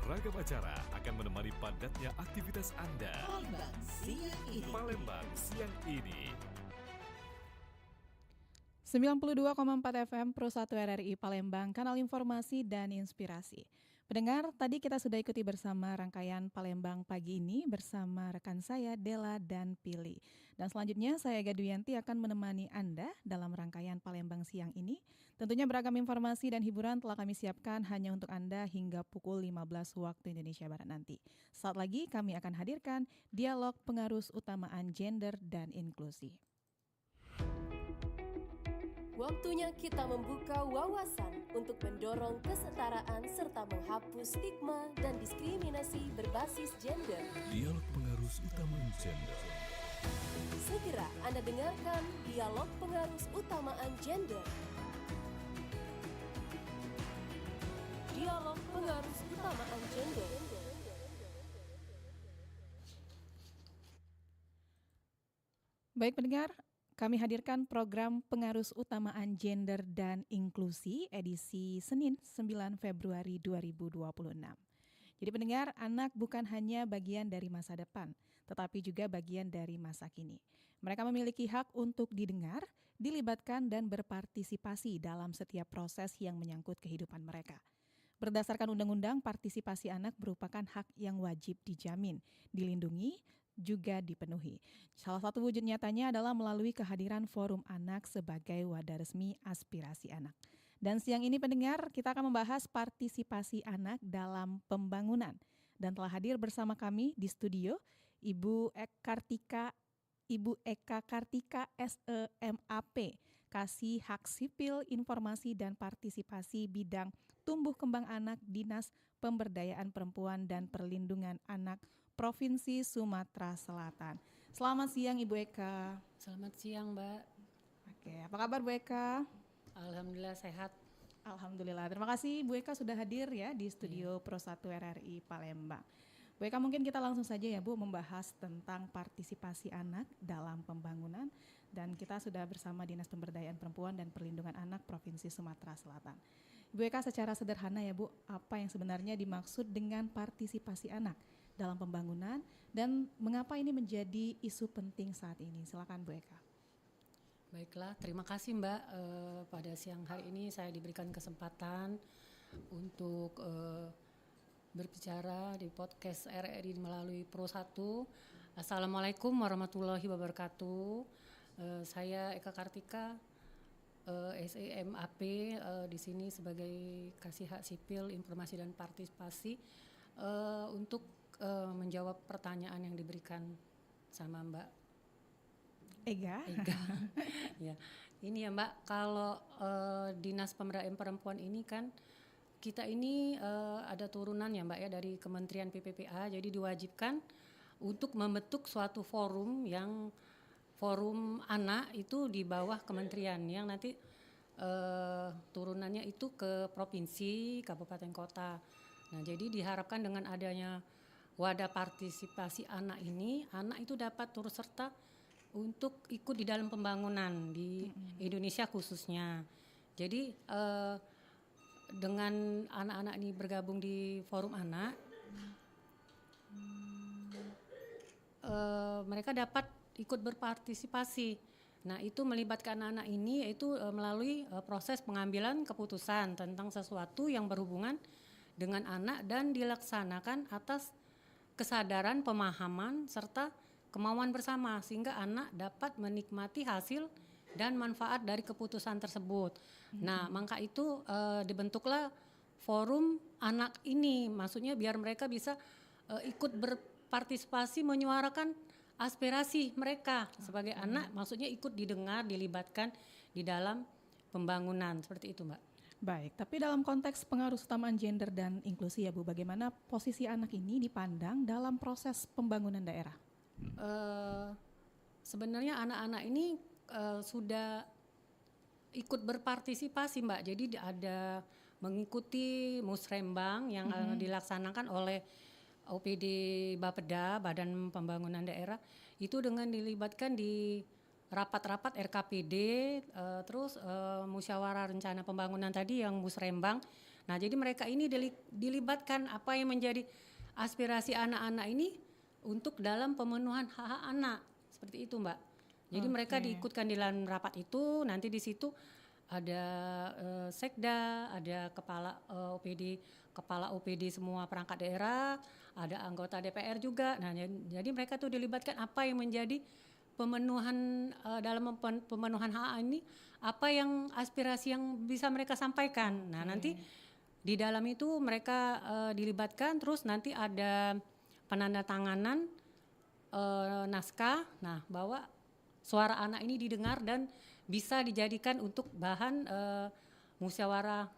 Ragam acara akan menemani padatnya aktivitas Anda. Palembang siang ini. 92,4 FM Pro 1 RRI Palembang, kanal informasi dan inspirasi. Pendengar, tadi kita sudah ikuti bersama rangkaian Palembang pagi ini bersama rekan saya Dela dan Pili. Dan selanjutnya saya Gaduyanti akan menemani Anda dalam rangkaian Palembang siang ini. Tentunya beragam informasi dan hiburan telah kami siapkan hanya untuk Anda hingga pukul 15 waktu Indonesia Barat nanti. Saat lagi kami akan hadirkan dialog pengarus utamaan gender dan inklusi. Waktunya kita membuka wawasan untuk mendorong kesetaraan serta menghapus stigma dan diskriminasi berbasis gender. Dialog pengarus utamaan gender. Segera Anda dengarkan Dialog Pengarus Utamaan Gender. Dialog Pengarus Utamaan Gender. Baik pendengar, kami hadirkan program Pengarus Utamaan Gender dan Inklusi edisi Senin 9 Februari 2026. Jadi pendengar, anak bukan hanya bagian dari masa depan, tetapi juga bagian dari masa kini. Mereka memiliki hak untuk didengar, dilibatkan dan berpartisipasi dalam setiap proses yang menyangkut kehidupan mereka. Berdasarkan undang-undang, partisipasi anak merupakan hak yang wajib dijamin, dilindungi, juga dipenuhi. Salah satu wujud nyatanya adalah melalui kehadiran Forum Anak sebagai wadah resmi aspirasi anak. Dan siang ini pendengar, kita akan membahas partisipasi anak dalam pembangunan. Dan telah hadir bersama kami di studio Ibu Eka Kartika SEMAP, Kasih Hak Sipil, Informasi dan Partisipasi Bidang Tumbuh Kembang Anak Dinas Pemberdayaan Perempuan dan Perlindungan Anak Provinsi Sumatera Selatan. Selamat siang Ibu Eka. Selamat siang Mbak. Oke, apa kabar Bu Eka? Alhamdulillah sehat. Alhamdulillah, terima kasih Bu Eka sudah hadir ya di studio Pro 1 RRI Palembang. Bu Eka, mungkin kita langsung saja ya Bu membahas tentang partisipasi anak dalam pembangunan. Dan kita sudah bersama Dinas Pemberdayaan Perempuan dan Perlindungan Anak Provinsi Sumatera Selatan. Bu Eka, secara sederhana ya Bu, apa yang sebenarnya dimaksud dengan partisipasi anak dalam pembangunan dan mengapa ini menjadi isu penting saat ini? Silakan Bu Eka. Baiklah, terima kasih Mbak. Pada siang hari ini saya diberikan kesempatan untuk berbicara di podcast RRI melalui Pro 1. Assalamualaikum warahmatullahi wabarakatuh. Saya Eka Kartika, SEMAP, di sini sebagai Kasih Hak Sipil, Informasi dan Partisipasi untuk menjawab pertanyaan yang diberikan sama Mbak Ega. Ya, ini ya Mbak, kalau Dinas Pemberdayaan Perempuan ini kan kita ini ada turunan ya Mbak ya dari Kementerian PPPA, jadi diwajibkan untuk membentuk suatu forum yang forum anak itu di bawah kementerian yang nanti turunannya itu ke provinsi, kabupaten, kota. Nah, jadi diharapkan dengan adanya wadah partisipasi anak ini, anak itu dapat turut serta untuk ikut di dalam pembangunan di Indonesia khususnya. Jadi dengan anak-anak ini bergabung di forum anak, mereka dapat ikut berpartisipasi. Nah, itu melibatkan anak-anak ini yaitu melalui proses pengambilan keputusan tentang sesuatu yang berhubungan dengan anak dan dilaksanakan atas kesadaran, pemahaman, serta kemauan bersama sehingga anak dapat menikmati hasil dan manfaat dari keputusan tersebut. Nah, maka itu dibentuklah forum anak ini, maksudnya biar mereka bisa ikut berpartisipasi menyuarakan aspirasi mereka sebagai anak, maksudnya ikut didengar, dilibatkan di dalam pembangunan, seperti itu Mbak. Baik, tapi dalam konteks pengarus utamaan gender dan inklusi ya Bu, bagaimana posisi anak ini dipandang dalam proses pembangunan daerah? Sebenarnya anak-anak ini sudah ikut berpartisipasi Mbak, jadi ada mengikuti musrembang yang dilaksanakan oleh OPD Bapeda, Badan Pembangunan Daerah, itu dengan dilibatkan di rapat-rapat RKPD, terus musyawarah rencana pembangunan tadi yang musrembang. Nah, jadi mereka ini dilibatkan apa yang menjadi aspirasi anak-anak ini untuk dalam pemenuhan hak-hak anak. Seperti itu, Mbak. Jadi mereka diikutkan di dalam rapat itu, nanti di situ ada sekda, ada kepala OPD semua perangkat daerah, ada anggota DPR juga. Nah, jadi mereka tuh dilibatkan apa yang menjadi pemenuhan dalam pemenuhan hak ini, apa yang aspirasi yang bisa mereka sampaikan. Nah, nanti di dalam itu mereka dilibatkan, terus nanti ada penandatanganan naskah, nah bahwa suara anak ini didengar dan bisa dijadikan untuk bahan musyawarah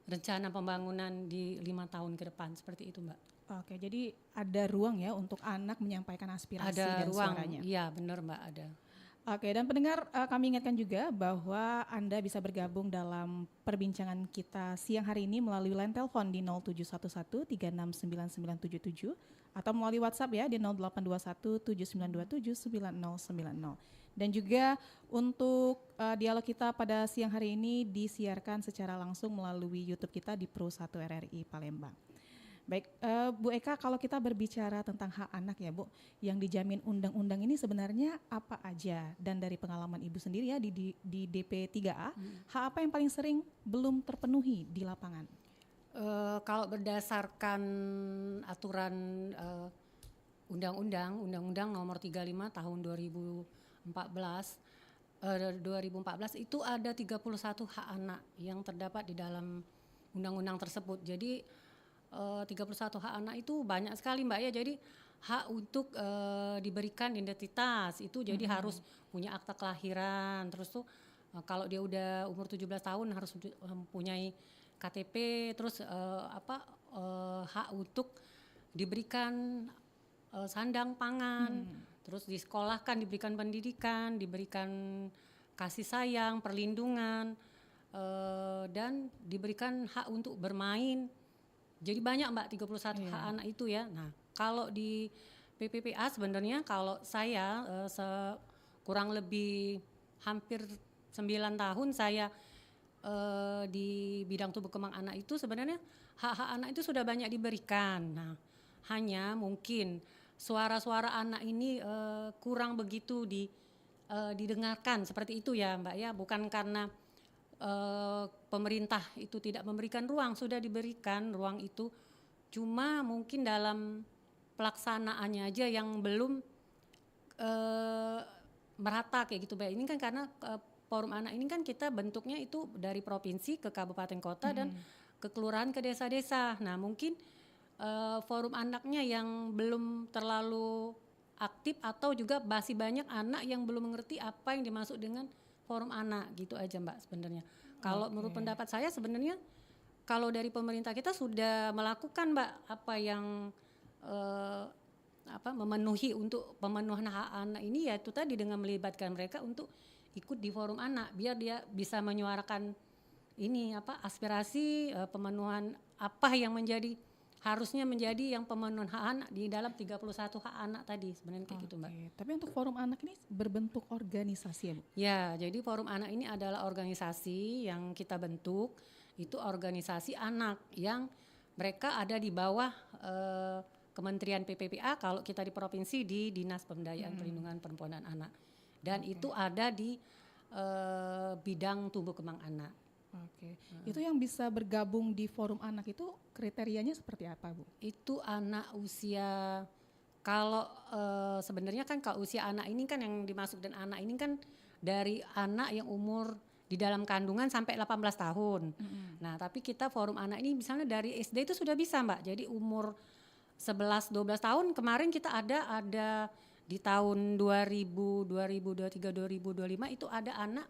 rencana pembangunan di 5 tahun ke depan, seperti itu, Mbak. Oke, jadi ada ruang ya untuk anak menyampaikan aspirasi Ada dan ruang, suaranya. iya benar, Mbak, ada. Oke, dan pendengar, kami ingatkan juga bahwa Anda bisa bergabung dalam perbincangan kita siang hari ini melalui line telepon di 0711 369977 atau melalui WhatsApp ya di 0821 7927 9090. Dan juga untuk dialog kita pada siang hari ini disiarkan secara langsung melalui YouTube kita di Pro 1 RRI Palembang. Baik, Bu Eka, kalau kita berbicara tentang hak anak ya Bu, yang dijamin undang-undang ini sebenarnya apa aja? Dan dari pengalaman Ibu sendiri ya di DP3A, hak apa yang paling sering belum terpenuhi di lapangan? Kalau berdasarkan aturan Undang-Undang Nomor 35 Tahun 2014 itu ada 31 hak anak yang terdapat di dalam undang-undang tersebut. Jadi 31 hak anak itu banyak sekali, Mbak ya. Jadi hak untuk diberikan identitas itu jadi harus punya akta kelahiran. Terus tuh kalau dia udah umur 17 tahun harus mempunyai KTP, terus hak untuk diberikan sandang pangan, terus disekolahkan, diberikan pendidikan, diberikan kasih sayang, perlindungan, dan diberikan hak untuk bermain. Jadi banyak, Mbak, 31 hak anak itu ya. Nah, kalau di PPPA sebenarnya kalau saya kurang lebih hampir 9 tahun saya di bidang tumbuh kembang anak itu sebenarnya hak-hak anak itu sudah banyak diberikan. Nah, hanya mungkin suara-suara anak ini kurang begitu didengarkan seperti itu ya, Mbak ya. Bukan karena pemerintah itu tidak memberikan ruang, sudah diberikan ruang itu, cuma mungkin dalam pelaksanaannya aja yang belum merata kayak gitu, Mbak. Ini kan karena forum anak ini kan kita bentuknya itu dari provinsi ke kabupaten kota dan ke kelurahan ke desa-desa. Nah, mungkin forum anaknya yang belum terlalu aktif atau juga masih banyak anak yang belum mengerti apa yang dimaksud dengan forum anak, gitu aja, Mbak, sebenarnya. Kalau menurut pendapat saya sebenarnya kalau dari pemerintah kita sudah melakukan, Mbak, apa yang memenuhi untuk pemenuhan hak anak ini, yaitu tadi dengan melibatkan mereka untuk ikut di forum anak biar dia bisa menyuarakan ini aspirasi pemenuhan apa yang harusnya menjadi yang pemenuhan hak anak di dalam 31 hak anak tadi, sebenarnya kayak gitu, Mbak. Tapi untuk forum anak ini berbentuk organisasi ya, Bu? Ya, jadi forum anak ini adalah organisasi yang kita bentuk, itu organisasi anak yang mereka ada di bawah Kementerian PPPA, kalau kita di provinsi di Dinas Pemberdayaan Perlindungan Perempuan dan Anak. Dan itu ada di bidang tumbuh kembang anak. Itu yang bisa bergabung di forum anak itu kriterianya seperti apa, Bu? Itu anak usia, kalau sebenarnya kan kalau usia anak ini kan yang dimaksud dan anak ini kan dari anak yang umur di dalam kandungan sampai 18 tahun. Nah, tapi kita forum anak ini misalnya dari SD itu sudah bisa, Mbak. Jadi umur 11-12 tahun kemarin kita ada di tahun 2023 2025 itu ada anak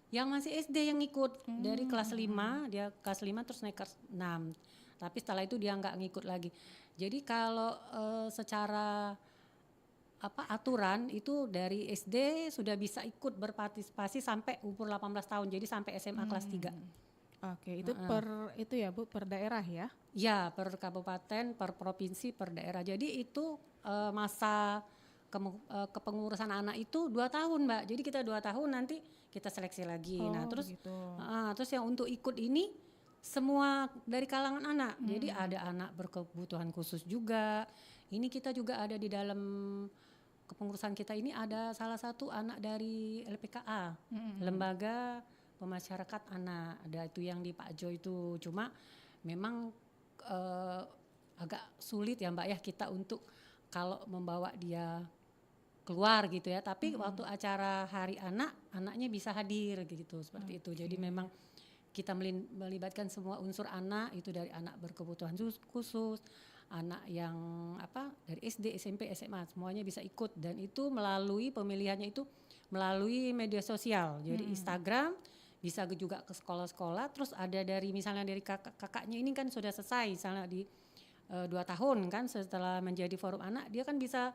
yang masih SD yang ikut dari kelas 5, dia kelas 5 terus naik kelas 6. Tapi setelah itu dia nggak ngikut lagi. Jadi kalau secara aturan itu dari SD sudah bisa ikut berpartisipasi sampai umur 18 tahun. Jadi sampai SMA kelas 3. Itu itu ya, Bu, per daerah ya? Ya, per kabupaten, per provinsi, per daerah. Jadi itu masa kepengurusan anak itu 2 tahun, Mbak. Jadi kita 2 tahun nanti kita seleksi lagi. Nah, terus terus yang untuk ikut ini semua dari kalangan anak. Jadi ada anak berkebutuhan khusus juga. Ini kita juga ada di dalam kepengurusan kita ini ada salah satu anak dari LPKA, Lembaga Pemasyarakat Anak. Ada itu yang di Pak Jo itu. Cuma memang agak sulit ya Mbak ya kita untuk kalau membawa dia keluar gitu ya. Tapi waktu acara Hari Anak, anaknya bisa hadir gitu seperti itu. Jadi memang kita melibatkan semua unsur anak itu dari anak berkebutuhan khusus, anak yang dari SD, SMP, SMA semuanya bisa ikut dan itu melalui pemilihannya itu melalui media sosial. Jadi Instagram bisa juga ke sekolah-sekolah. Terus ada dari misalnya dari kakaknya ini kan sudah selesai misalnya di 2 tahun kan setelah menjadi forum anak dia kan bisa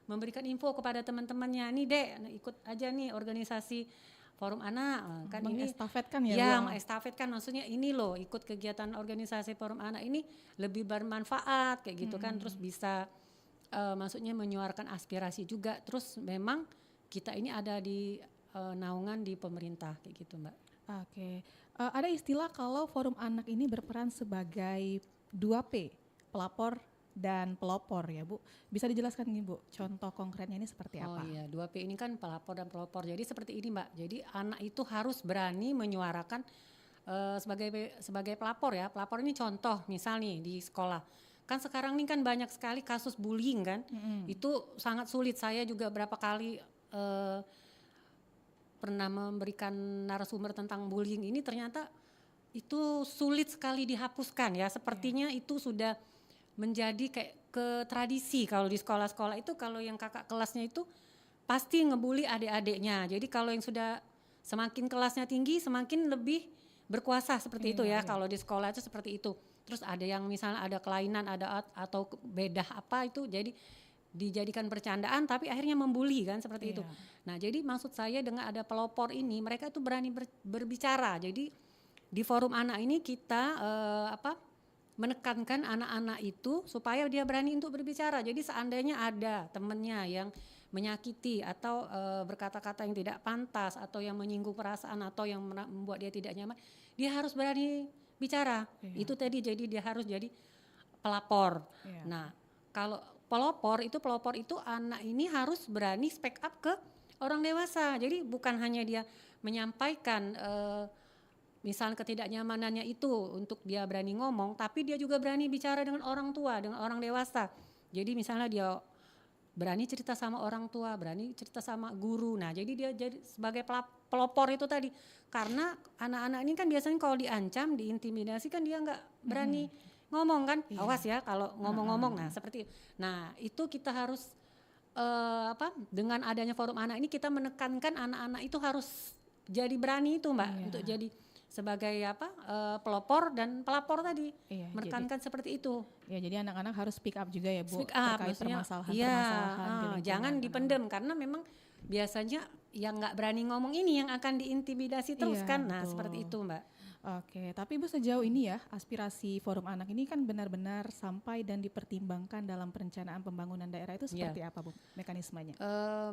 memberikan info kepada teman-temannya nih Dek ikut aja nih organisasi forum anak kan ini mengestafetkan ya ya mengestafetkan maksudnya ini loh ikut kegiatan organisasi forum anak ini lebih bermanfaat kayak gitu kan terus bisa maksudnya menyuarakan aspirasi juga terus memang kita ini ada di naungan di pemerintah kayak gitu Mbak. Oke. Ada istilah kalau forum anak ini berperan sebagai 2P, pelapor dan pelopor ya Bu. Bisa dijelaskan nih Bu, contoh konkretnya ini seperti apa? Oh iya, 2P ini kan pelapor dan pelopor. Jadi seperti ini Mbak. Jadi anak itu harus berani menyuarakan sebagai pelapor ya. Pelapor ini contoh misal nih di sekolah. Kan sekarang ini kan banyak sekali kasus bullying kan. Itu sangat sulit. Saya juga berapa kali pernah memberikan narasumber tentang bullying ini ternyata itu sulit sekali dihapuskan ya. Sepertinya itu sudah menjadi kayak ke tradisi kalau di sekolah-sekolah itu kalau yang kakak kelasnya itu pasti ngebully adik-adiknya. Jadi kalau yang sudah semakin kelasnya tinggi semakin lebih berkuasa seperti itu ya. Kalau di sekolah itu seperti itu. Terus ada yang misalnya ada kelainan ada atau beda apa itu jadi dijadikan bercandaan tapi akhirnya membuli kan seperti itu. Nah, jadi maksud saya dengan ada pelopor ini mereka itu berani berbicara. Jadi di forum anak ini kita menekankan anak-anak itu supaya dia berani untuk berbicara. Jadi seandainya ada temannya yang menyakiti atau berkata-kata yang tidak pantas atau yang menyinggung perasaan atau yang membuat dia tidak nyaman, dia harus berani bicara. Itu tadi jadi dia harus jadi pelapor. Nah, kalau pelopor itu anak ini harus berani speak up ke orang dewasa. Jadi bukan hanya dia menyampaikan misalnya ketidaknyamanannya itu untuk dia berani ngomong, tapi dia juga berani bicara dengan orang tua, dengan orang dewasa. Jadi misalnya dia berani cerita sama orang tua, berani cerita sama guru. Nah, jadi dia jadi sebagai pelopor itu tadi. Karena anak-anak ini kan biasanya kalau diancam, diintimidasi kan dia nggak berani ngomong kan. Awas ya kalau ngomong-ngomong. Nah, seperti itu. Nah, itu kita harus dengan adanya forum anak ini kita menekankan anak-anak itu harus jadi berani itu Mbak untuk jadi sebagai pelopor dan pelapor tadi menekankan seperti itu. Ya jadi anak-anak harus speak up juga ya Bu speak up, terkait permasalahan-permasalahan. Jangan dipendam karena memang biasanya yang nggak berani ngomong ini yang akan diintimidasi terus kan. Nah seperti itu Mbak. Oke, tapi Bu sejauh ini ya aspirasi forum anak ini kan benar-benar sampai dan dipertimbangkan dalam perencanaan pembangunan daerah itu seperti apa Bu mekanismenya?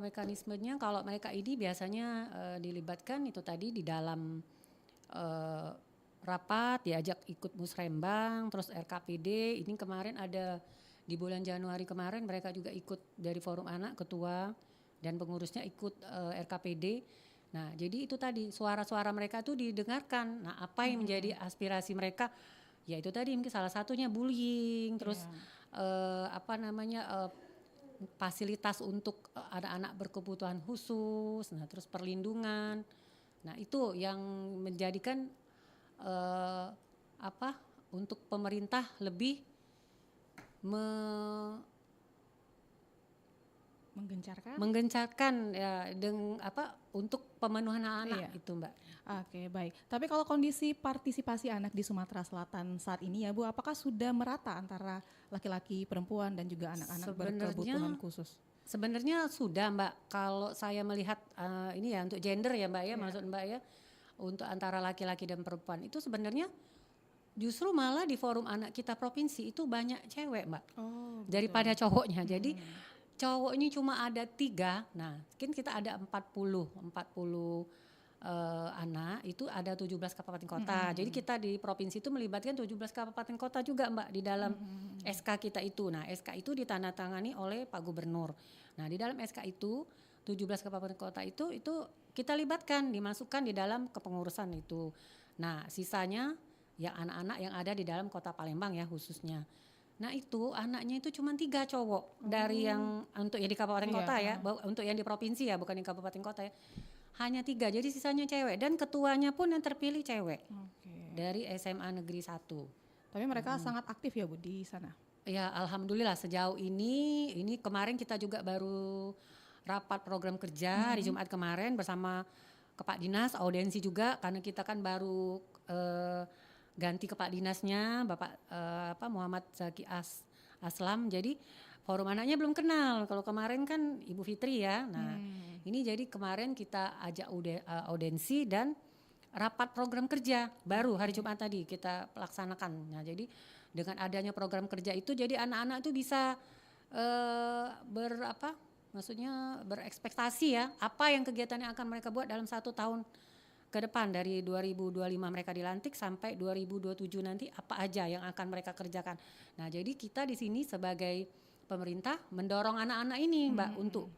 Mekanismenya kalau mereka ini biasanya dilibatkan itu tadi di dalam rapat, diajak ikut musrembang, terus RKPD. Ini kemarin ada di bulan Januari kemarin mereka juga ikut dari forum anak, ketua dan pengurusnya ikut RKPD. Nah, jadi itu tadi suara-suara mereka tuh didengarkan. Nah, apa yang menjadi aspirasi mereka? Ya itu tadi mungkin salah satunya bullying, terus fasilitas untuk anak-anak berkebutuhan khusus, nah terus perlindungan. Nah, itu yang menjadikan untuk pemerintah lebih menggencarkan ya untuk pemenuhan anak itu Mbak. Oke, baik. Tapi kalau kondisi partisipasi anak di Sumatera Selatan saat ini ya Bu, apakah sudah merata antara laki-laki, perempuan dan juga anak-anak berkebutuhan khusus? Sebenarnya sudah Mbak. Kalau saya melihat ini ya untuk gender ya Mbak ya, maksud Mbak ya, untuk antara laki-laki dan perempuan itu sebenarnya justru malah di forum anak kita provinsi itu banyak cewek Mbak daripada cowoknya. Jadi cowok ini cuma ada 3, nah mungkin kita ada 40 anak itu ada 17 kabupaten kota. Jadi kita di provinsi itu melibatkan 17 kabupaten kota juga Mbak di dalam SK kita itu. Nah SK itu ditandatangani oleh Pak Gubernur. Nah di dalam SK itu 17 kabupaten kota itu kita libatkan, dimasukkan di dalam kepengurusan itu. Nah sisanya yang anak-anak yang ada di dalam kota Palembang ya khususnya. Nah itu anaknya itu cuma 3 cowok dari yang untuk yang di kabupaten kota ya, untuk yang di provinsi ya, bukan di kabupaten kota ya. Hanya 3, jadi sisanya cewek dan ketuanya pun yang terpilih cewek dari SMA Negeri 1. Tapi mereka sangat aktif ya Bu di sana. Ya alhamdulillah sejauh ini kemarin kita juga baru rapat program kerja di Jumat kemarin bersama Kepala Dinas, audiensi juga karena kita kan baru ganti Kepala Dinasnya Bapak Muhammad Zaki Aslam. Jadi forum anaknya belum kenal. Kalau kemarin kan Ibu Fitri ya. Nah, ini jadi kemarin kita ajak audiensi dan rapat program kerja baru hari Jumat tadi kita laksanakan. Nah, jadi dengan adanya program kerja itu jadi anak-anak itu bisa berekspektasi ya apa yang kegiatan yang akan mereka buat dalam 1 tahun ke depan dari 2025 mereka dilantik sampai 2027 nanti apa aja yang akan mereka kerjakan. Nah, jadi kita di sini sebagai pemerintah mendorong anak-anak ini Mbak untuk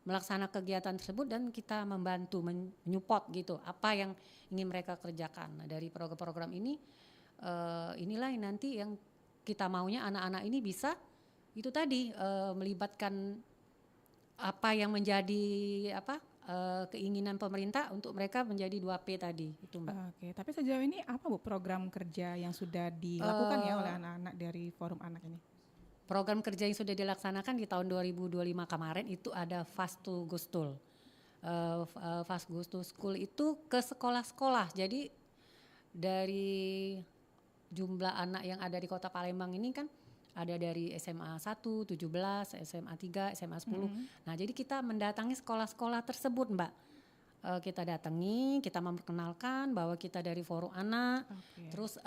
melaksanakan kegiatan tersebut dan kita membantu menyupport gitu apa yang ingin mereka kerjakan. Nah, dari program-program ini inilah yang nanti yang kita maunya anak-anak ini bisa itu tadi melibatkan apa yang menjadi keinginan pemerintah untuk mereka menjadi 2P tadi itu Mbak. Oke, tapi sejauh ini apa Bu program kerja yang sudah dilakukan ya oleh anak-anak dari Forum Anak ini? Program kerja yang sudah dilaksanakan di tahun 2025 kemarin itu ada Fast to Go School. Fast Go to School itu ke sekolah-sekolah. Jadi dari jumlah anak yang ada di Kota Palembang ini kan ada dari SMA 1, 17, SMA 3, SMA 10. Nah, jadi kita mendatangi sekolah-sekolah tersebut, Mbak. Kita datangi, kita memperkenalkan bahwa kita dari Forum Anak. Terus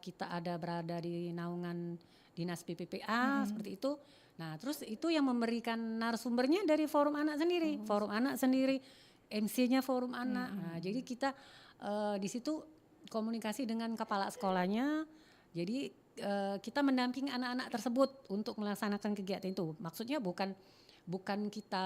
kita berada di naungan Dinas PPPA seperti itu. Nah, terus itu yang memberikan narasumbernya dari Forum Anak sendiri. Forum Anak sendiri, MC-nya Forum Anak. Nah, jadi kita di situ komunikasi dengan kepala sekolahnya. Jadi kita mendampingi anak-anak tersebut untuk melaksanakan kegiatan itu. Maksudnya bukan kita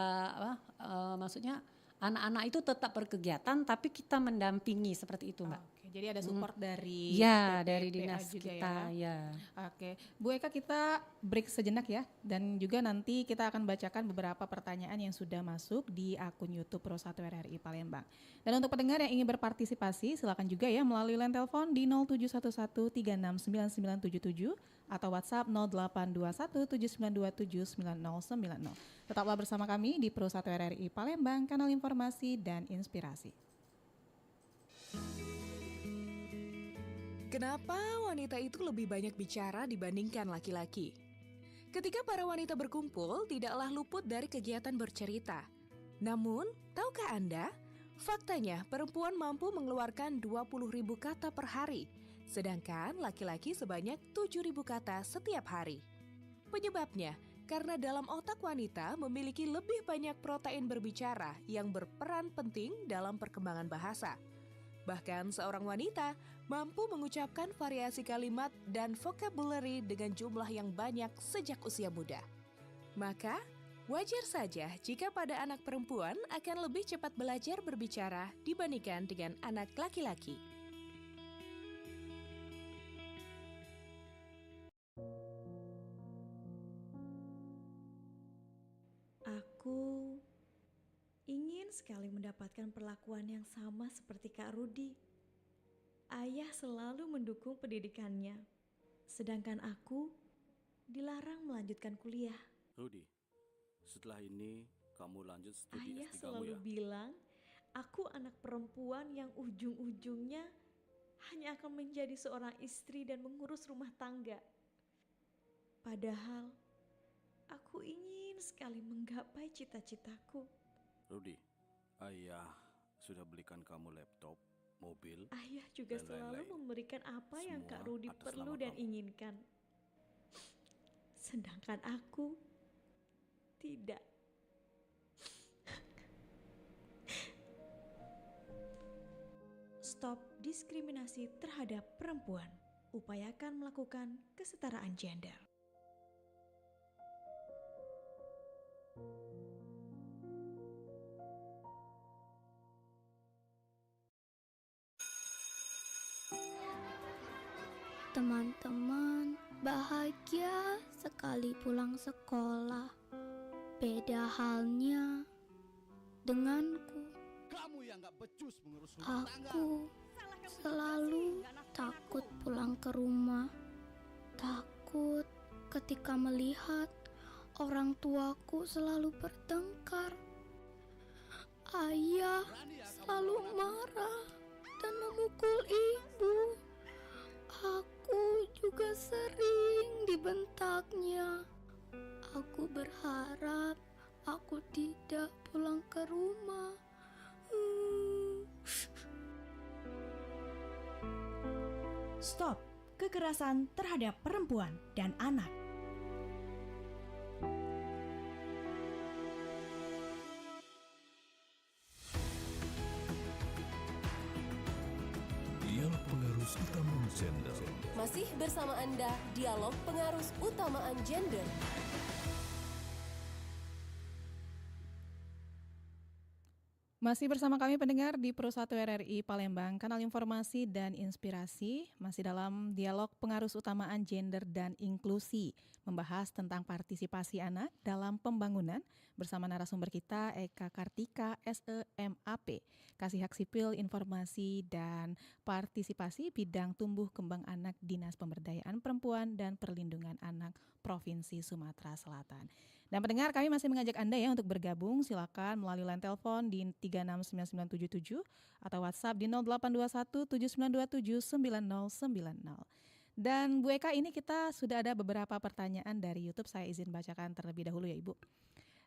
maksudnya anak-anak itu tetap berkegiatan tapi kita mendampingi seperti itu, Mbak. Oke, jadi ada support dari dari dinas juga kita ya. Oke, Bu Eka kita break sejenak ya dan juga nanti kita akan bacakan beberapa pertanyaan yang sudah masuk di akun YouTube Pro 1 RRI Palembang. Dan untuk pendengar yang ingin berpartisipasi silakan juga ya melalui line telepon di 0711369977 atau WhatsApp 082179279090. Tetaplah bersama kami di Pro 1 RRI Palembang, kanal informasi dan inspirasi. Kenapa wanita itu lebih banyak bicara dibandingkan laki-laki? Ketika para wanita berkumpul, tidaklah luput dari kegiatan bercerita. Namun, tahukah Anda, faktanya perempuan mampu mengeluarkan 20.000 kata per hari, sedangkan laki-laki sebanyak 7.000 kata setiap hari. Penyebabnya, karena dalam otak wanita memiliki lebih banyak protein berbicara yang berperan penting dalam perkembangan bahasa. Bahkan seorang wanita mampu mengucapkan variasi kalimat dan vocabulary dengan jumlah yang banyak sejak usia muda. Maka, wajar saja jika pada anak perempuan akan lebih cepat belajar berbicara dibandingkan dengan anak laki-laki. Aku ingin sekali mendapatkan perlakuan yang sama seperti Kak Rudi. Ayah selalu mendukung pendidikannya, sedangkan aku dilarang melanjutkan kuliah. Rudi, setelah ini kamu lanjut studi Ayah S3 selalu ya? bilang, aku anak perempuan yang ujung-ujungnya hanya akan menjadi seorang istri dan mengurus rumah tangga. Padahal, aku ingin sekali menggapai cita-citaku. Rudi, ayah sudah belikan kamu laptop, mobil. Ayah juga dan selalu lain-lain. memberikan apa yang Semua Kak Rudi atas perlu nama dan kamu. inginkan. Sedangkan aku tidak. Stop diskriminasi terhadap perempuan. Upayakan melakukan kesetaraan gender. Teman-teman bahagia sekali pulang sekolah. Beda halnya denganku. Kamu yang gak becus mengurus rumah tangga. Aku selalu takut pulang ke rumah. Takut ketika melihat orang tuaku selalu bertengkar. Ayah selalu marah dan memukul ibu. Aku juga sering dibentaknya. Aku berharap aku tidak pulang ke rumah. Stop kekerasan terhadap perempuan dan anak. Dialog Pengarus Utama Gender. Masih bersama Anda, Dialog Pengarus Utamaan Gender. Masih bersama kami pendengar di Pro 1 RRI Palembang, kanal informasi dan inspirasi, masih dalam dialog pengarus utamaan gender dan inklusi, membahas tentang partisipasi anak dalam pembangunan bersama narasumber kita Eka Kartika, SEMAP, Kasih Hak Sipil, Informasi dan Partisipasi Bidang Tumbuh Kembang Anak Dinas Pemberdayaan Perempuan dan Perlindungan Anak Provinsi Sumatera Selatan. Dan pendengar, kami masih mengajak Anda ya untuk bergabung, silakan melalui line telepon di 369977 atau WhatsApp di 082179279090. Dan Bu Eka, ini kita sudah ada beberapa pertanyaan dari YouTube, saya izin bacakan terlebih dahulu ya Ibu.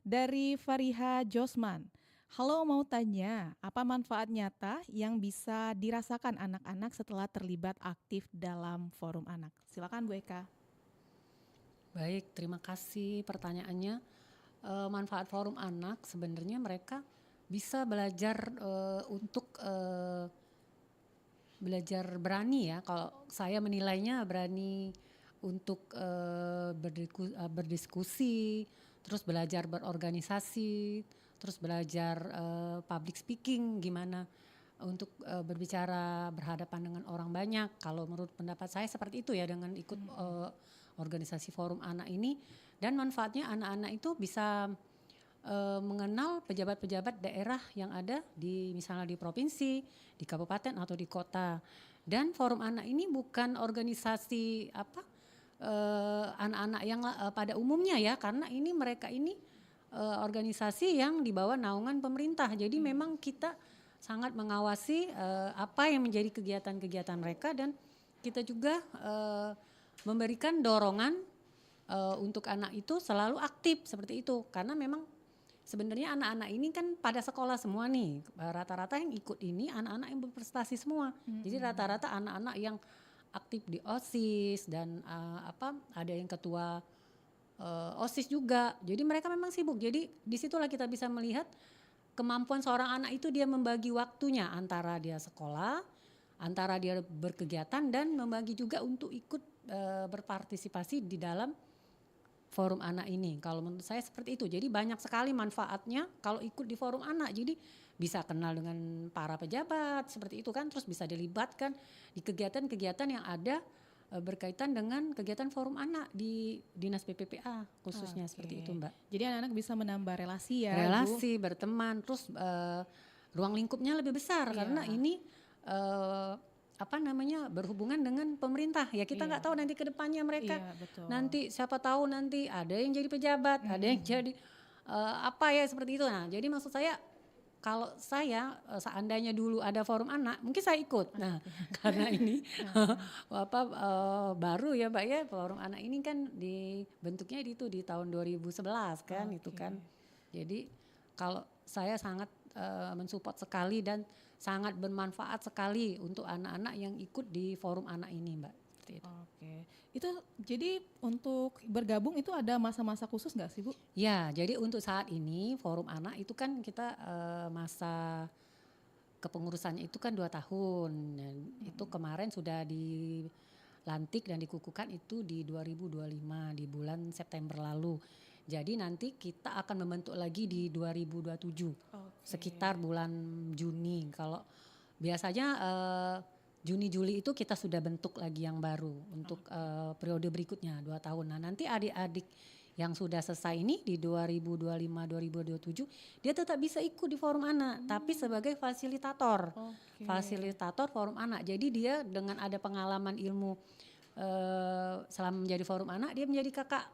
Dari Fariha Josman, halo, mau tanya, apa manfaat nyata yang bisa dirasakan anak-anak setelah terlibat aktif dalam forum anak? Silakan Bu Eka. Baik, terima kasih pertanyaannya. Manfaat forum anak sebenarnya mereka bisa belajar untuk belajar berani ya. Kalau saya menilainya berani untuk berdiskusi, terus belajar berorganisasi, terus belajar public speaking, gimana untuk berbicara berhadapan dengan orang banyak. Kalau menurut pendapat saya seperti itu ya, dengan ikut organisasi forum anak ini. Dan manfaatnya anak-anak itu bisa mengenal pejabat-pejabat daerah yang ada di misalnya di provinsi, di kabupaten atau di kota. Dan forum anak ini bukan organisasi anak-anak yang pada umumnya ya, karena ini mereka ini organisasi yang di bawah naungan pemerintah. Jadi memang kita sangat mengawasi apa yang menjadi kegiatan-kegiatan mereka, dan kita juga memberikan dorongan untuk anak itu selalu aktif seperti itu, karena memang sebenarnya anak-anak ini kan pada sekolah semua nih, rata-rata yang ikut ini anak-anak yang berprestasi semua. Jadi rata-rata anak-anak yang aktif di OSIS dan ada yang ketua OSIS juga. Jadi mereka memang sibuk. Jadi disitulah kita bisa melihat kemampuan seorang anak itu, dia membagi waktunya antara dia sekolah, antara dia berkegiatan, dan membagi juga untuk ikut berpartisipasi di dalam forum anak ini. Kalau menurut saya seperti itu. Jadi banyak sekali manfaatnya kalau ikut di forum anak. Jadi bisa kenal dengan para pejabat seperti itu kan, terus bisa dilibatkan di kegiatan-kegiatan yang ada berkaitan dengan kegiatan forum anak di Dinas PPPA khususnya. Seperti itu, Mbak. Jadi anak-anak bisa menambah relasi ya, relasi, Bu? Berteman, terus ruang lingkupnya lebih besar karena ini berhubungan dengan pemerintah ya. Kita nggak tahu nanti ke depannya mereka nanti, siapa tahu nanti ada yang jadi pejabat, ada yang jadi seperti itu. Nah, jadi maksud saya, kalau saya seandainya dulu ada forum anak, mungkin saya ikut. Nah, karena ini baru ya Mbak ya, forum anak ini kan dibentuknya di tahun 2011 kan, itu kan. Jadi kalau saya sangat mensupport sekali dan sangat bermanfaat sekali untuk anak-anak yang ikut di forum anak ini, Mbak. Oke, itu jadi untuk bergabung itu ada masa-masa khusus nggak sih Bu? Ya, jadi untuk saat ini forum anak itu kan kita masa kepengurusannya itu kan 2 tahun. Dan itu kemarin sudah dilantik dan dikukuhkan itu di 2025 di bulan September lalu. Jadi nanti kita akan membentuk lagi di 2027 sekitar bulan Juni. Kalau biasanya Juni Juli itu kita sudah bentuk lagi yang baru untuk periode berikutnya 2 tahun. Nah nanti adik-adik yang sudah selesai ini di 2025-2027 dia tetap bisa ikut di forum anak tapi sebagai fasilitator. Fasilitator forum anak. Jadi dia dengan ada pengalaman ilmu selama menjadi forum anak dia menjadi kakak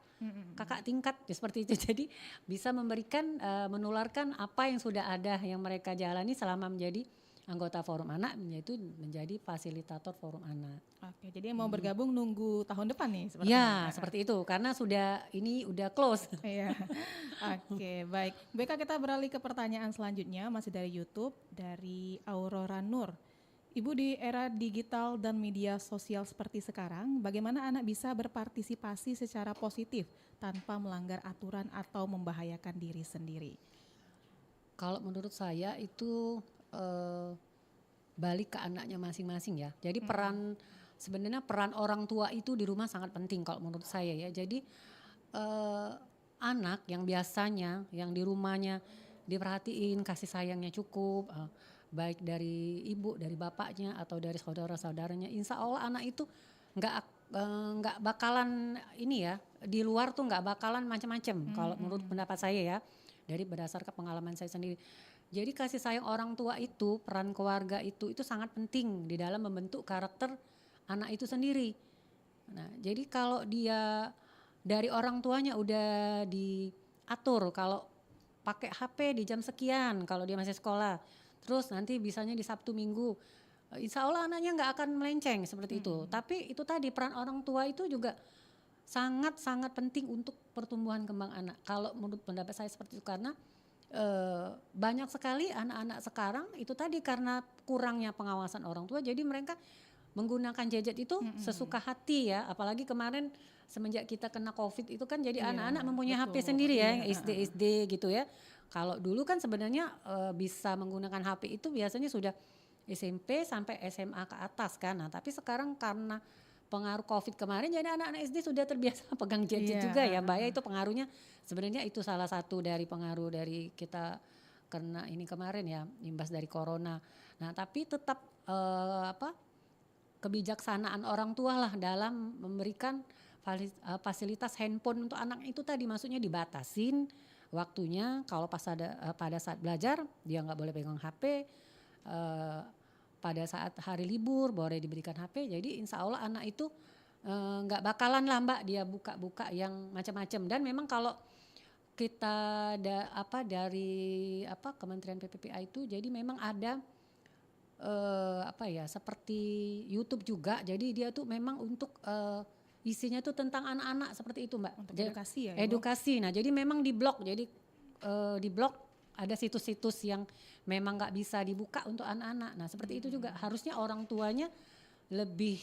tingkat seperti itu. Jadi bisa memberikan menularkan apa yang sudah ada yang mereka jalani selama menjadi anggota forum anak, yaitu menjadi fasilitator forum anak. Oke, jadi yang mau bergabung nunggu tahun depan nih seperti ya, seperti itu karena ini udah close. Iya. Oke, baik. Baik, kita beralih ke pertanyaan selanjutnya masih dari YouTube dari Aurora Nur. Ibu, di era digital dan media sosial seperti sekarang, bagaimana anak bisa berpartisipasi secara positif tanpa melanggar aturan atau membahayakan diri sendiri? Kalau menurut saya itu balik ke anaknya masing-masing ya. Jadi sebenarnya peran orang tua itu di rumah sangat penting kalau menurut saya ya. Jadi anak yang biasanya yang di rumahnya diperhatiin, kasih sayangnya cukup, baik dari ibu, dari bapaknya atau dari saudara-saudaranya, insya Allah anak itu nggak bakalan ini ya, di luar tuh nggak bakalan macam-macam kalau menurut pendapat saya ya, dari berdasarkan pengalaman saya sendiri. Jadi kasih sayang orang tua itu, peran keluarga itu sangat penting di dalam membentuk karakter anak itu sendiri. Nah, jadi kalau dia dari orang tuanya udah diatur kalau pakai HP di jam sekian kalau dia masih sekolah, terus nanti bisanya di Sabtu Minggu, insya Allah anaknya nggak akan melenceng seperti itu. Tapi itu tadi peran orang tua itu juga sangat-sangat penting untuk pertumbuhan kembang anak. Kalau menurut pendapat saya seperti itu karena banyak sekali anak-anak sekarang itu tadi karena kurangnya pengawasan orang tua jadi mereka menggunakan gadget itu sesuka hati ya, apalagi kemarin semenjak kita kena COVID itu kan jadi anak-anak mempunyai HP sendiri ya, SD gitu ya. Kalau dulu kan sebenarnya bisa menggunakan HP itu biasanya sudah SMP sampai SMA ke atas kan. Nah, tapi sekarang karena pengaruh COVID kemarin jadi anak-anak SD sudah terbiasa pegang gadget juga ya, Mbak ya. Itu pengaruhnya sebenarnya itu salah satu dari pengaruh dari kita kena ini kemarin ya, imbas dari corona. Nah, tapi tetap kebijaksanaan orang tua lah dalam memberikan fasilitas handphone untuk anak itu tadi, maksudnya dibatasin waktunya. Kalau pada saat belajar dia nggak boleh pegang HP. Pada saat hari libur boleh diberikan HP. Jadi insya Allah anak itu nggak bakalan lah Mbak dia buka-buka yang macam-macam. Dan memang kalau kita dari Kementerian PPPA itu jadi memang ada seperti YouTube juga. Jadi dia tuh memang untuk isinya tuh tentang anak-anak seperti itu Mbak. Untuk edukasi ya. Edukasi. Nah jadi memang di blog. Jadi di blog ada situs-situs yang memang nggak bisa dibuka untuk anak-anak. Nah seperti itu juga harusnya orang tuanya lebih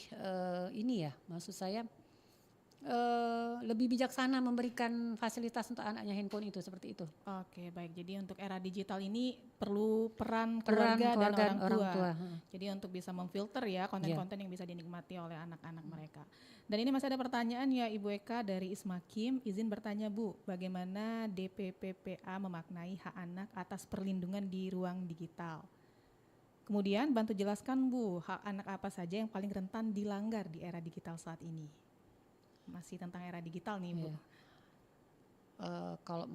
maksud saya lebih bijaksana memberikan fasilitas untuk anaknya handphone itu seperti itu. Oke, baik. Jadi untuk era digital ini perlu peran keluarga dan orang tua. Jadi untuk bisa memfilter ya konten-konten yang bisa dinikmati oleh anak-anak mereka. Dan ini masih ada pertanyaan ya Ibu Eka dari Ismakim. Izin bertanya Bu, bagaimana DPPPA memaknai hak anak atas perlindungan di ruang digital? Kemudian bantu jelaskan Bu, hak anak apa saja yang paling rentan dilanggar di era digital saat ini? Masih tentang era digital nih Bu. Kalau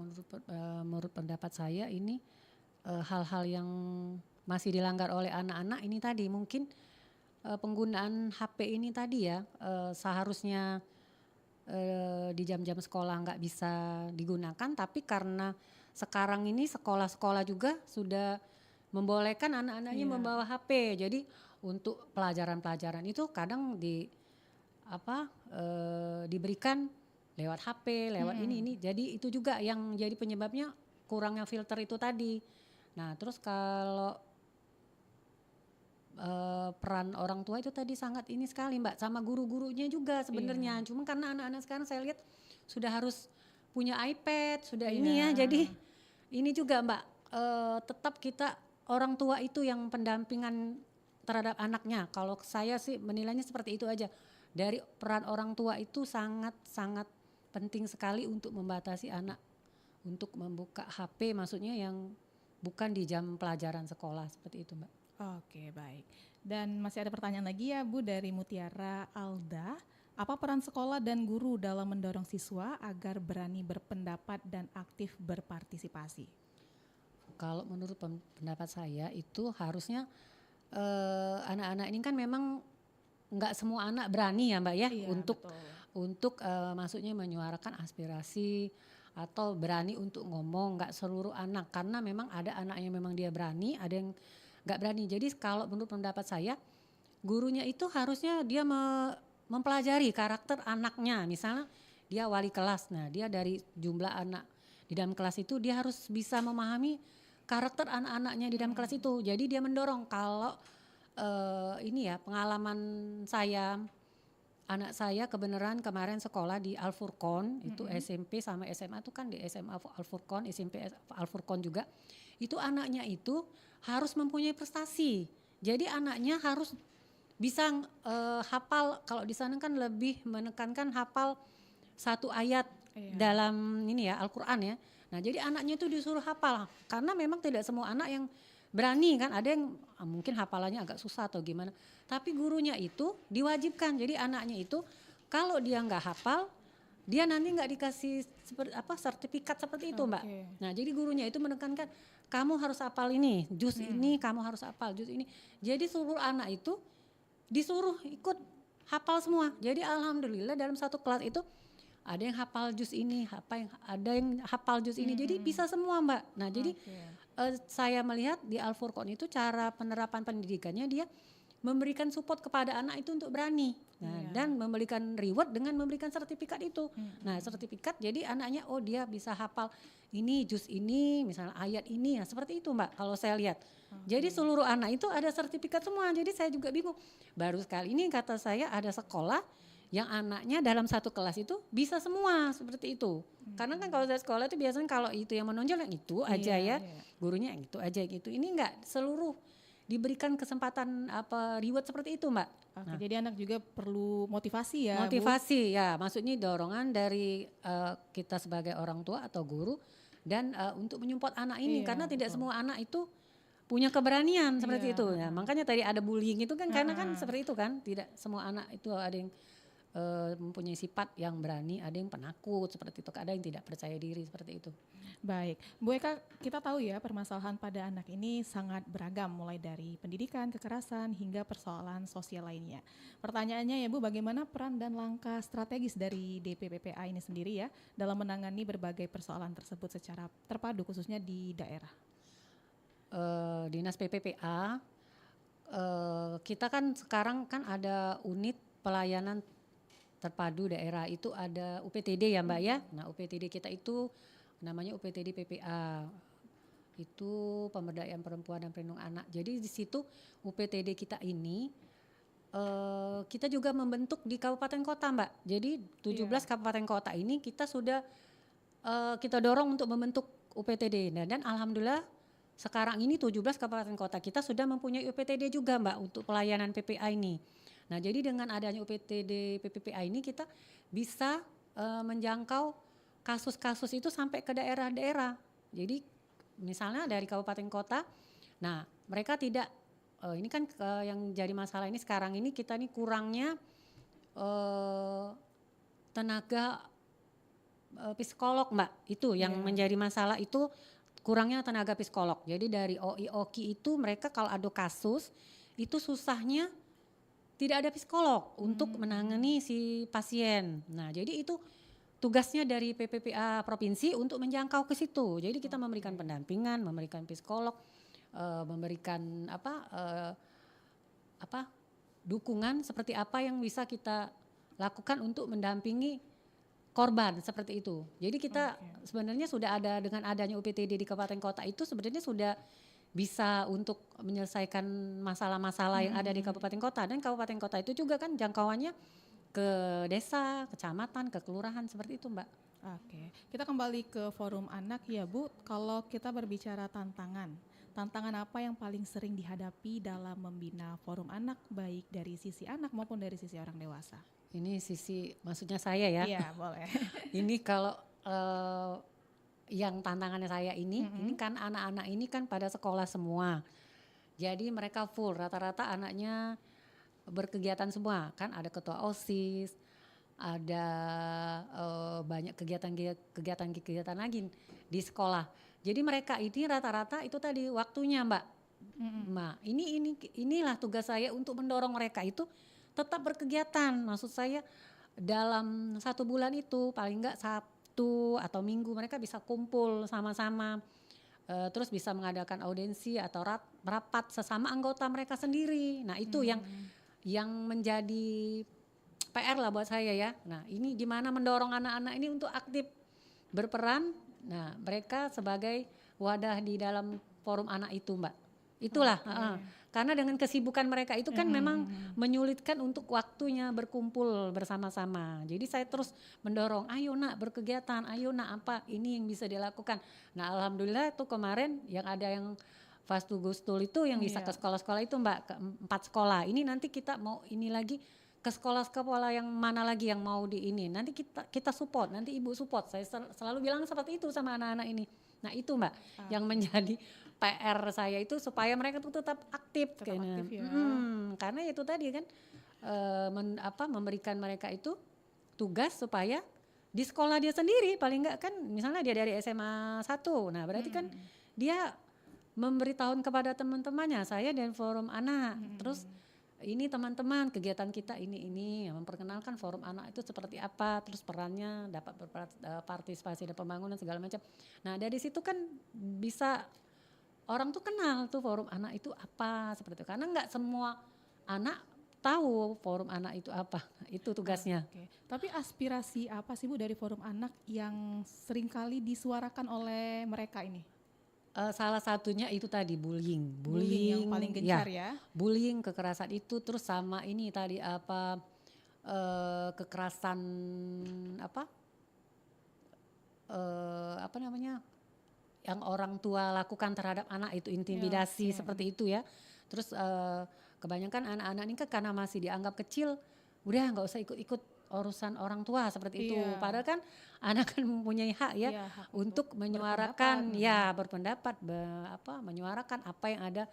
menurut pendapat saya ini hal-hal yang masih dilanggar oleh anak-anak ini tadi mungkin penggunaan HP ini tadi ya seharusnya di jam-jam sekolah nggak bisa digunakan, tapi karena sekarang ini sekolah-sekolah juga sudah membolehkan anak-anaknya membawa HP. Jadi untuk pelajaran-pelajaran itu kadang diberikan lewat HP, lewat ini. Jadi itu juga yang jadi penyebabnya kurangnya filter itu tadi. Nah, terus kalau peran orang tua itu tadi sangat ini sekali Mbak, sama guru-gurunya juga sebenarnya. Cuma karena anak-anak sekarang saya lihat sudah harus punya iPad, sudah ini ya. Jadi ini juga Mbak, tetap kita orang tua itu yang pendampingan terhadap anaknya. Kalau saya sih menilainya seperti itu aja. Dari peran orang tua itu sangat penting sekali untuk membatasi anak untuk membuka HP, maksudnya yang bukan di jam pelajaran sekolah, seperti itu Mbak. Oke, baik. Dan masih ada pertanyaan lagi ya Bu dari Mutiara Alda. Apa peran sekolah dan guru dalam mendorong siswa agar berani berpendapat dan aktif berpartisipasi? Kalau menurut pendapat saya itu harusnya anak-anak ini kan memang nggak semua anak berani ya Mbak ya, Iya, untuk maksudnya menyuarakan aspirasi atau berani untuk ngomong. Nggak seluruh anak, karena memang ada anak yang memang dia berani, ada yang nggak berani. Jadi kalau menurut pendapat saya, gurunya itu harusnya dia mempelajari karakter anaknya. Misalnya dia wali kelas, nah dia dari jumlah anak di dalam kelas itu dia harus bisa memahami karakter anak-anaknya di dalam kelas itu. Jadi dia mendorong. Kalau ini ya pengalaman saya, anak saya kebenaran kemarin sekolah di Al Furqon, itu SMP sama SMA itu kan di SMA Al Furqon, SMP Al Furqon juga. Itu anaknya itu harus mempunyai prestasi. Jadi anaknya harus bisa hafal. Kalau di sana kan lebih menekankan hafal satu ayat dalam ini ya Al-Qur'an ya. Nah, jadi anaknya itu disuruh hafal, karena memang tidak semua anak yang berani kan, ada yang mungkin hafalannya agak susah atau gimana. Tapi gurunya itu diwajibkan, jadi anaknya itu kalau dia nggak hafal, dia nanti nggak dikasih sertifikat seperti itu Mbak. Nah, jadi gurunya itu menekankan kamu harus hafal ini, juz ini kamu harus hafal, juz ini. Jadi seluruh anak itu disuruh ikut hafal semua. Jadi alhamdulillah dalam satu kelas itu ada yang hafal juz ini, ada yang hafal juz ini. Jadi bisa semua Mbak. Nah, jadi saya melihat di Al Furqon itu cara penerapan pendidikannya dia memberikan support kepada anak itu untuk berani. Nah, dan memberikan reward dengan memberikan sertifikat itu. Nah, sertifikat jadi anaknya dia bisa hafal ini juz ini, misalnya ayat ini, ya seperti itu Mbak kalau saya lihat. Jadi seluruh anak itu ada sertifikat semua. Jadi saya juga bingung. Baru sekali ini kata saya ada sekolah yang anaknya dalam satu kelas itu bisa semua seperti itu. Karena kan kalau saya sekolah itu biasanya kalau itu yang menonjol yang itu aja gurunya yang itu aja gitu. Ini enggak seluruh diberikan kesempatan reward seperti itu Mbak. Oke, jadi anak juga perlu motivasi ya Motivasi Bu? Ya, maksudnya dorongan dari kita sebagai orang tua atau guru dan untuk menyupport anak ini. Karena tidak semua anak itu punya keberanian seperti itu. Ya, makanya tadi ada bullying itu kan karena kan seperti itu kan. Tidak semua anak itu ada yang mempunyai sifat yang berani, ada yang penakut seperti itu, ada yang tidak percaya diri seperti itu. Baik, Bu Eka, kita tahu ya permasalahan pada anak ini sangat beragam, mulai dari pendidikan, kekerasan, hingga persoalan sosial lainnya. Pertanyaannya ya Bu, bagaimana peran dan langkah strategis dari DPPPA ini sendiri ya dalam menangani berbagai persoalan tersebut secara terpadu khususnya di daerah? Dinas PPPA, kita kan sekarang kan ada unit pelayanan terpadu daerah, itu ada UPTD ya Mbak ya. Nah, UPTD kita itu namanya UPTD PPA. Itu pemberdayaan perempuan dan perlindungan anak. Jadi di situ UPTD kita ini kita juga membentuk di kabupaten kota Mbak. Jadi 17 kabupaten kota ini kita sudah kita dorong untuk membentuk UPTD. Nah, dan alhamdulillah sekarang ini 17 kabupaten kota kita sudah mempunyai UPTD juga Mbak untuk pelayanan PPA ini. Nah, jadi dengan adanya UPTD PPPA ini kita bisa menjangkau kasus-kasus itu sampai ke daerah-daerah. Jadi misalnya dari kabupaten kota, nah mereka tidak, ini kan yang jadi masalah ini sekarang ini kita ini kurangnya tenaga psikolog Mbak, itu yang menjadi masalah itu kurangnya tenaga psikolog. Jadi dari OI/OKI itu mereka kalau ada kasus itu susahnya tidak ada psikolog untuk menangani si pasien. Nah, jadi itu tugasnya dari PPPA provinsi untuk menjangkau ke situ. Jadi kita memberikan pendampingan, memberikan psikolog, memberikan dukungan seperti apa yang bisa kita lakukan untuk mendampingi korban seperti itu. Jadi kita sebenarnya sudah ada dengan adanya UPTD di kabupaten kota itu sebenarnya sudah bisa untuk menyelesaikan masalah-masalah yang ada di kabupaten kota, dan kabupaten kota itu juga kan jangkauannya ke desa, kecamatan, ke kelurahan seperti itu Mbak. Oke, kita kembali ke forum anak ya Bu. Kalau kita berbicara tantangan tantangan apa yang paling sering dihadapi dalam membina forum anak, baik dari sisi anak maupun dari sisi orang dewasa? Ini sisi maksudnya saya ya. Iya, boleh. Ini kalau yang tantangannya saya ini kan anak-anak ini kan pada sekolah semua. Jadi mereka full, rata-rata anaknya berkegiatan semua. Kan ada ketua OSIS, ada banyak kegiatan lagi di sekolah. Jadi mereka ini rata-rata itu tadi waktunya, Mbak. Nah, inilah tugas saya untuk mendorong mereka itu tetap berkegiatan. Maksud saya dalam 1 bulan itu paling enggak Sabtu atau Minggu mereka bisa kumpul sama-sama. Terus bisa mengadakan audiensi atau rapat sesama anggota mereka sendiri. Nah, itu yang menjadi PR lah buat saya ya. Nah, ini gimana mendorong anak-anak ini untuk aktif berperan. Nah, mereka sebagai wadah di dalam forum anak itu, Mbak. Itulah, karena dengan kesibukan mereka itu kan memang menyulitkan untuk waktunya berkumpul bersama-sama. Jadi saya terus mendorong, ayo nak berkegiatan, ayo nak apa ini yang bisa dilakukan. Nah, alhamdulillah tuh kemarin yang ada yang Fast to Go School itu yang bisa ke sekolah-sekolah itu, Mbak, ke 4 sekolah. Ini nanti kita mau ini lagi ke sekolah-sekolah yang mana lagi yang mau di ini. Nanti kita support, nanti ibu support. Saya selalu bilang seperti itu sama anak-anak ini. Nah, itu, Mbak, yang menjadi PR saya itu supaya mereka tuh tetap aktif. Karena itu tadi kan memberikan mereka itu tugas supaya di sekolah dia sendiri paling enggak kan misalnya dia dari SMA 1. Nah, berarti kan dia memberitahukan kepada teman-temannya, saya dari forum anak. Terus ini teman-teman kegiatan kita ini memperkenalkan forum anak itu seperti apa, terus perannya dapat berpartisipasi dan pembangunan segala macam. Nah, dari situ kan bisa orang tuh kenal tuh forum anak itu apa seperti itu. Karena enggak semua anak tahu forum anak itu apa. Itu tugasnya. Oke. Tapi aspirasi apa sih Bu dari forum anak yang seringkali disuarakan oleh mereka ini? Salah satunya itu tadi bullying yang paling gencar ya. Bullying, kekerasan itu, terus sama ini tadi kekerasan apa namanya yang orang tua lakukan terhadap anak itu intimidasi seperti itu ya. Terus kebanyakan anak-anak ini kan karena masih dianggap kecil, udah nggak usah ikut-ikut urusan orang tua seperti itu. Padahal kan anak kan mempunyai hak ya hak untuk menyuarakan berpendapat, menyuarakan apa yang ada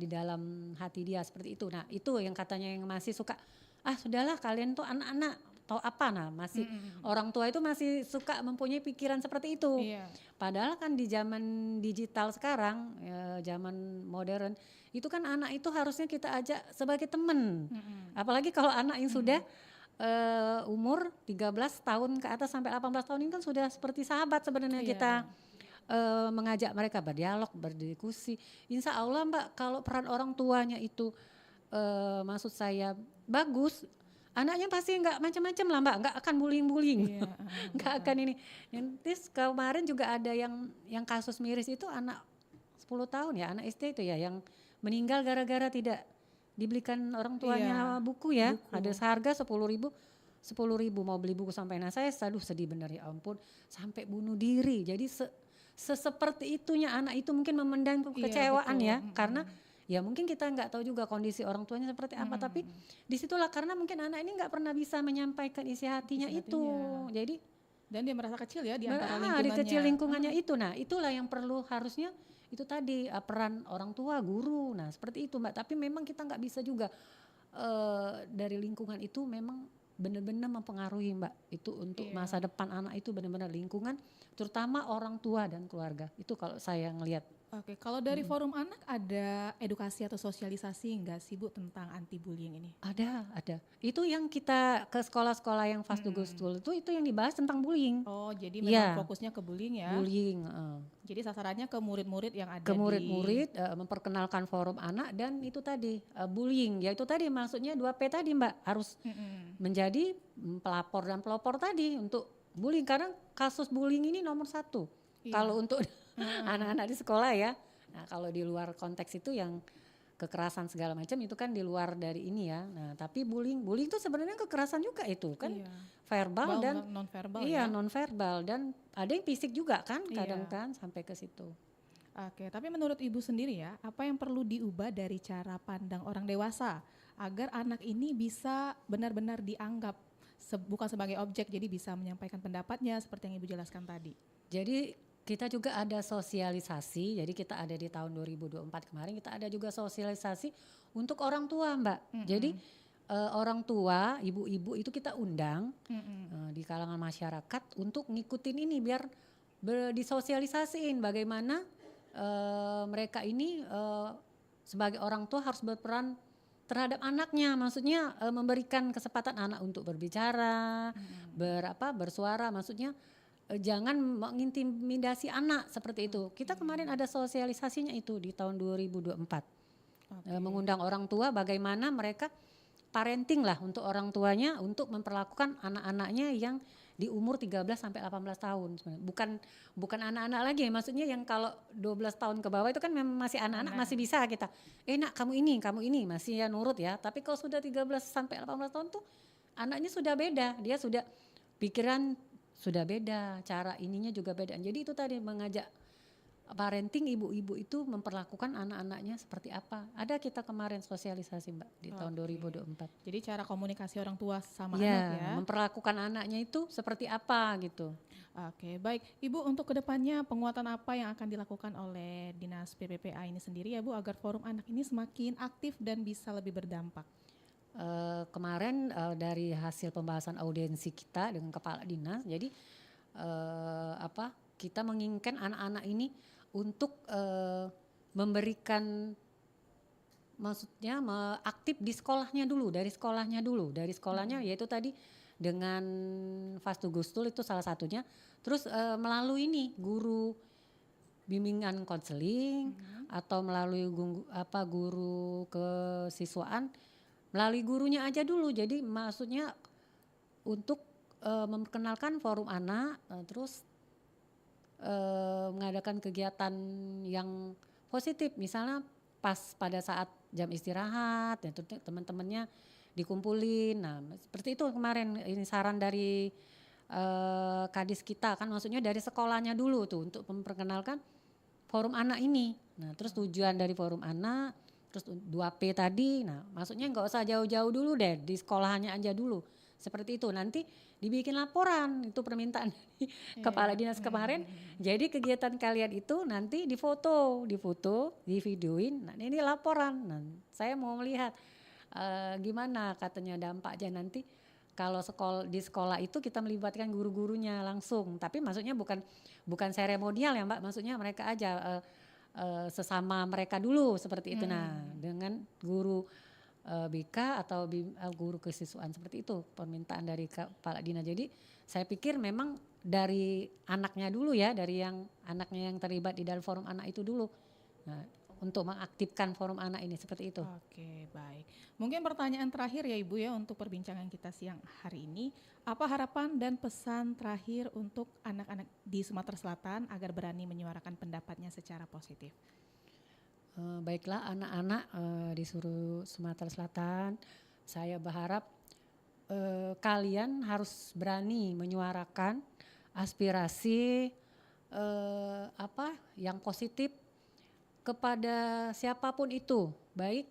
di dalam hati dia seperti itu. Nah, itu yang katanya yang masih suka sudahlah kalian tuh anak-anak tahu apa masih orang tua itu masih suka mempunyai pikiran seperti itu. Padahal kan di zaman digital sekarang, zaman modern, itu kan anak itu harusnya kita ajak sebagai teman. Apalagi kalau anak yang sudah umur 13 tahun ke atas sampai 18 tahun ini kan sudah seperti sahabat sebenarnya kita mengajak mereka berdialog, berdiskusi. Insya Allah, Mbak, kalau peran orang tuanya itu maksud saya bagus, anaknya pasti nggak macam-macam lah, Mbak, nggak akan bullying, nggak akan ini. Terus kemarin juga ada yang kasus miris itu anak 10 tahun ya, anak SD itu ya, yang meninggal gara-gara tidak dibelikan orang tuanya buku ya. Ada seharga 10.000 mau beli buku sampai saya sedih benar ya ampun, sampai bunuh diri. Jadi seperti itunya anak itu mungkin memendam kekecewaan karena ya mungkin kita nggak tahu juga kondisi orang tuanya seperti apa, tapi disitulah karena mungkin anak ini nggak pernah bisa menyampaikan isi hatinya itu. Jadi dan dia merasa kecil ya di antara lingkungannya. Di kecil lingkungannya itu. Nah, itulah yang perlu harusnya itu tadi peran orang tua, guru. Nah, seperti itu, Mbak. Tapi memang kita nggak bisa juga dari lingkungan itu memang benar-benar mempengaruhi, Mbak. Itu untuk masa depan anak itu benar-benar lingkungan, terutama orang tua dan keluarga. Itu kalau saya ngelihat. Oke, kalau dari forum anak ada edukasi atau sosialisasi enggak sih Bu tentang anti bullying ini? Ada. Itu yang kita ke sekolah-sekolah yang Fast to Go School itu yang dibahas tentang bullying. Oh, jadi memang fokusnya ke bullying ya? Bullying. Jadi sasarannya ke murid-murid yang ada ke murid-murid, memperkenalkan forum anak dan itu tadi bullying. Ya itu tadi maksudnya 2P tadi, Mbak, harus menjadi pelapor dan pelopor tadi untuk bullying karena kasus bullying ini nomor 1. Kalau untuk anak-anak di sekolah ya. Nah, kalau di luar konteks itu yang kekerasan segala macam itu kan di luar dari ini ya. Nah, tapi bullying itu sebenarnya kekerasan juga itu kan. Verbal dan non-verbal. Non-verbal dan ada yang fisik juga kan kadang kan sampai ke situ. Oke, tapi menurut Ibu sendiri ya, apa yang perlu diubah dari cara pandang orang dewasa agar anak ini bisa benar-benar dianggap bukan sebagai objek, jadi bisa menyampaikan pendapatnya seperti yang Ibu jelaskan tadi? Jadi kita juga ada sosialisasi, jadi kita ada di tahun 2024 kemarin kita ada juga sosialisasi untuk orang tua, Mbak. Jadi orang tua, ibu-ibu itu kita undang di kalangan masyarakat untuk ngikutin ini biar disosialisasiin bagaimana mereka ini sebagai orang tua harus berperan terhadap anaknya, maksudnya memberikan kesempatan anak untuk berbicara, bersuara, maksudnya jangan mengintimidasi anak seperti itu. Kita kemarin ada sosialisasinya itu di tahun 2024. Mengundang orang tua bagaimana mereka parenting lah untuk orang tuanya untuk memperlakukan anak-anaknya yang di umur 13 sampai 18 tahun. Bukan anak-anak lagi, maksudnya yang kalau 12 tahun ke bawah itu kan memang masih anak-anak, masih bisa kita. Nak kamu ini masih ya nurut ya. Tapi kalau sudah 13 sampai 18 tahun tuh anaknya sudah beda, dia sudah pikiran sudah beda, cara ininya juga beda. Jadi itu tadi mengajak parenting ibu-ibu itu memperlakukan anak-anaknya seperti apa. Ada kita kemarin sosialisasi, Mbak, di tahun 2024. Jadi cara komunikasi orang tua sama anak ya. Memperlakukan anaknya itu seperti apa gitu. Oke, baik. Ibu, untuk kedepannya penguatan apa yang akan dilakukan oleh Dinas PPPA ini sendiri ya Bu, agar forum anak ini semakin aktif dan bisa lebih berdampak? Kemarin dari hasil pembahasan audiensi kita dengan kepala dinas, jadi kita menginginkan anak-anak ini untuk memberikan, maksudnya aktif di sekolahnya dulu, dari sekolahnya yaitu tadi dengan Fastugustul itu salah satunya, terus melalui ini guru bimbingan konseling atau melalui guru kesiswaan. Melalui gurunya aja dulu, jadi maksudnya untuk memperkenalkan forum anak, terus mengadakan kegiatan yang positif, misalnya pas pada saat jam istirahat, ya, teman-temannya dikumpulin. Nah seperti itu kemarin ini saran dari Kadis kita kan, maksudnya dari sekolahnya dulu tuh untuk memperkenalkan forum anak ini. Nah terus tujuan dari forum anak, terus 2P tadi, nah maksudnya nggak usah jauh-jauh dulu deh, di sekolahannya aja dulu. Seperti itu, nanti dibikin laporan, itu permintaan dari Kepala Dinas kemarin. Jadi kegiatan kalian itu nanti difoto, divideoin, nah ini laporan. Nah saya mau melihat gimana katanya dampaknya nanti kalau di sekolah itu kita melibatkan guru-gurunya langsung. Tapi maksudnya bukan seremonial ya Mbak, maksudnya mereka aja sesama mereka dulu seperti itu. Nah dengan guru BK atau guru kesiswaan seperti itu permintaan dari Kepala Dinas. Jadi saya pikir memang dari anaknya dulu ya, dari yang anaknya yang terlibat di dalam forum anak itu dulu. Nah, untuk mengaktifkan forum anak ini seperti itu. Oke, baik. Mungkin pertanyaan terakhir ya Ibu ya untuk perbincangan kita siang hari ini. Apa harapan dan pesan terakhir untuk anak-anak di Sumatera Selatan agar berani menyuarakan pendapatnya secara positif? Baiklah anak-anak di seluruh Sumatera Selatan, saya berharap kalian harus berani menyuarakan aspirasi yang positif kepada siapapun itu, baik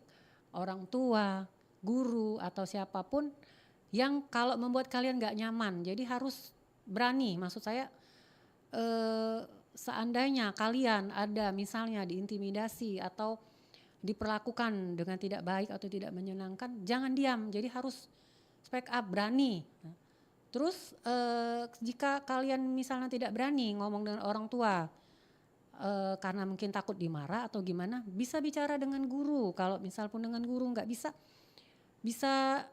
orang tua, guru atau siapapun yang kalau membuat kalian nggak nyaman. Jadi harus berani, maksud saya seandainya kalian ada misalnya diintimidasi atau diperlakukan dengan tidak baik atau tidak menyenangkan, jangan diam. Jadi harus speak up, berani. Terus jika kalian misalnya tidak berani ngomong dengan orang tua karena mungkin takut dimarah atau gimana, bisa bicara dengan guru. Kalau misal pun dengan guru nggak bisa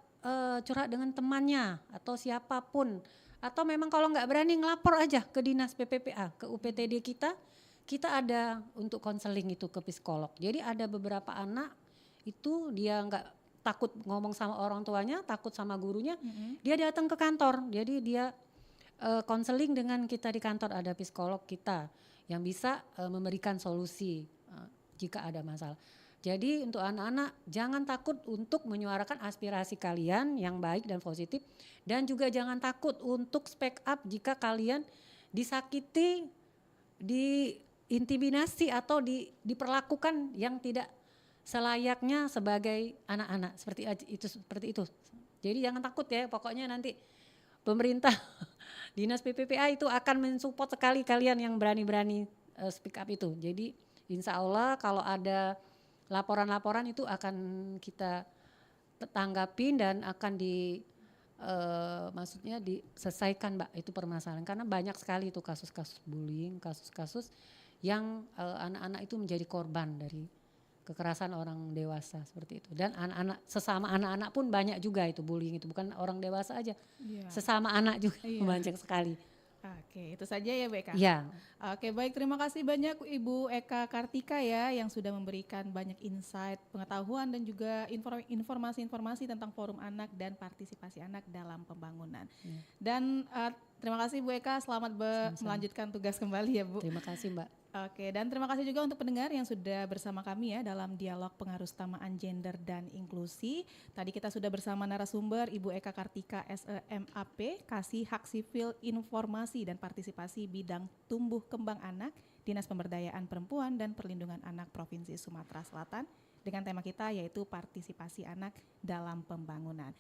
curhat dengan temannya atau siapapun. Atau memang kalau nggak berani ngelapor aja ke Dinas PPPA, ke UPTD kita ada untuk konseling itu ke psikolog. Jadi ada beberapa anak itu dia nggak takut ngomong sama orang tuanya, takut sama gurunya, dia datang ke kantor. Jadi dia konseling dengan kita di kantor, ada psikolog kita yang bisa memberikan solusi jika ada masalah. Jadi untuk anak-anak jangan takut untuk menyuarakan aspirasi kalian yang baik dan positif, dan juga jangan takut untuk speak up jika kalian disakiti, diintimidasi atau diperlakukan yang tidak selayaknya sebagai anak-anak seperti itu. Jadi jangan takut ya, pokoknya nanti pemerintah Dinas PPPA itu akan mensupport sekali kalian yang berani-berani speak up itu. Jadi insya Allah kalau ada laporan-laporan itu akan kita tanggapin dan akan maksudnya diselesaikan Mbak itu permasalahan, karena banyak sekali itu kasus-kasus bullying, kasus-kasus yang anak-anak itu menjadi korban dari kekerasan orang dewasa seperti itu. Dan sesama anak-anak pun banyak juga itu bullying itu, bukan orang dewasa aja, sesama anak juga banyak sekali. Oke, itu saja ya Bu Eka. Ya. Oke, baik, terima kasih banyak Ibu Eka Kartika ya yang sudah memberikan banyak insight, pengetahuan dan juga informasi-informasi tentang Forum Anak dan Partisipasi Anak dalam Pembangunan. Dan terima kasih Bu Eka, selamat melanjutkan tugas kembali ya Bu. Terima kasih Mbak. Oke, dan terima kasih juga untuk pendengar yang sudah bersama kami ya dalam dialog pengarusutamaan gender dan inklusi. Tadi kita sudah bersama narasumber Ibu Eka Kartika SEMAP, Kasih Hak Sipil Informasi dan Partisipasi Bidang Tumbuh Kembang Anak, Dinas Pemberdayaan Perempuan dan Perlindungan Anak Provinsi Sumatera Selatan, dengan tema kita yaitu partisipasi anak dalam pembangunan.